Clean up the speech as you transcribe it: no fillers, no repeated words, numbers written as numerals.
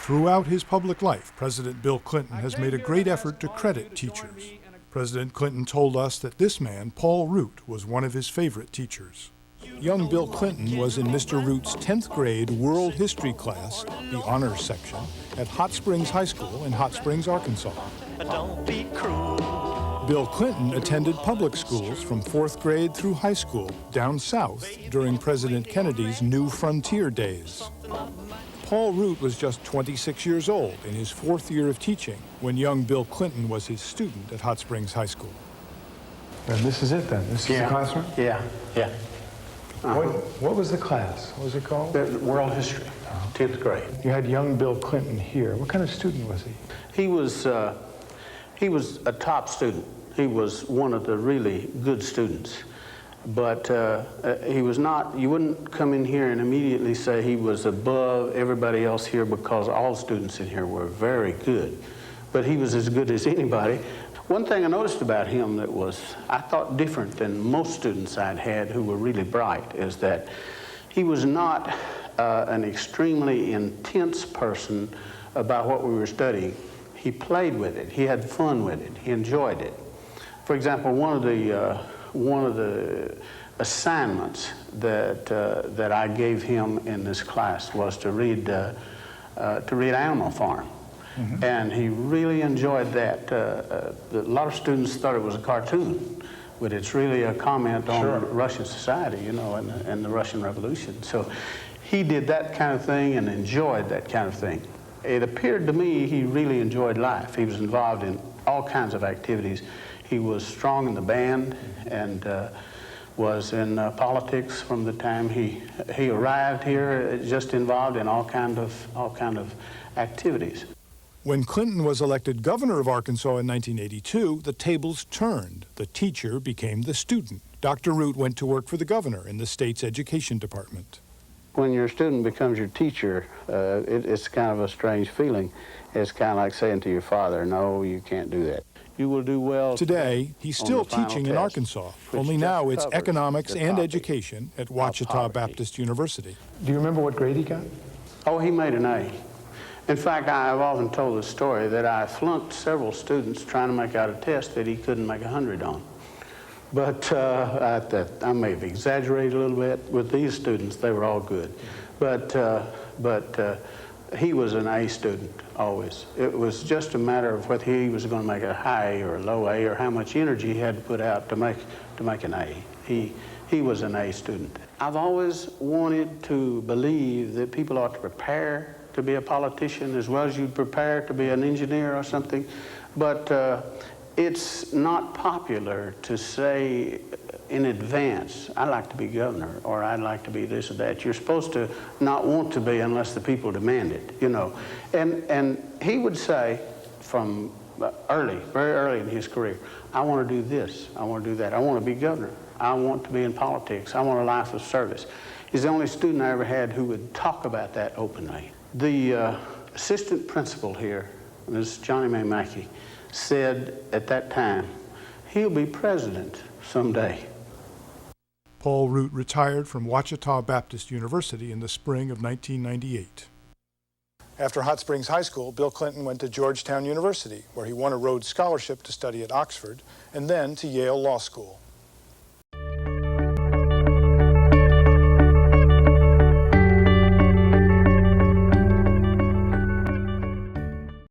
Throughout his public life, President Bill Clinton has made a great effort to credit teachers. President Clinton told us that this man, Paul Root, was one of his favorite teachers. Young Bill Clinton was in Mr. Root's 10th grade world history class, the honors section, at Hot Springs High School in Hot Springs, Arkansas. Don't be cruel. Bill Clinton attended public schools from 4th grade through high school down south during President Kennedy's New Frontier days. Paul Root was just 26 years old in his 4th year of teaching when young Bill Clinton was his student at Hot Springs High School. And this is it then? This is the classroom? Yeah. What was the class? What was it called? World history, 10th grade. You had young Bill Clinton here. What kind of student was he? He was a top student. He was one of the really good students. But he was not, you wouldn't come in here and immediately say he was above everybody else here, because all students in here were very good. But he was as good as anybody. One thing I noticed about him that was, I thought, different than most students I'd had who were really bright, is that he was not an extremely intense person about what we were studying. He played with it. He had fun with it. He enjoyed it. For example, one of the assignments that I gave him in this class was to read Animal Farm. Mm-hmm. And he really enjoyed that. A lot of students thought it was a cartoon, but it's really a comment on Russian society, you know, and the Russian Revolution. So he did that kind of thing and enjoyed that kind of thing. It appeared to me he really enjoyed life. He was involved in all kinds of activities. He was strong in the band and was in politics from the time he arrived here, just involved in all kind of activities. When Clinton was elected governor of Arkansas in 1982, the tables turned. The teacher became the student. Dr. Root went to work for the governor in the state's education department. When your student becomes your teacher, it's kind of a strange feeling. It's kind of like saying to your father, no, you can't do that. You will do well. Today, he's still teaching in Arkansas, only now it's economics and education at Ouachita Baptist University. Do you remember what grade he got? Oh, he made an A. In fact, I've often told the story that I flunked several students trying to make out a test that he couldn't make 100 on. But I may have exaggerated a little bit. With these students, they were all good. But he was an A student, always. It was just a matter of whether he was going to make a high A or a low A, or how much energy he had to put out to make an A. He was an A student. I've always wanted to believe that people ought to prepare to be a politician as well as you'd prepare to be an engineer or something. But it's not popular to say in advance, I'd like to be governor, or I'd like to be this or that. You're supposed to not want to be unless the people demand it, you know. And he would say from very early in his career, I want to do this, I want to do that, I want to be governor, I want to be in politics, I want a life of service. He's the only student I ever had who would talk about that openly. The assistant principal here, Ms. Johnny Mae Mackey, said at that time, he'll be president someday. Paul Root retired from Ouachita Baptist University in the spring of 1998. After Hot Springs High School, Bill Clinton went to Georgetown University, where he won a Rhodes Scholarship to study at Oxford, and then to Yale Law School.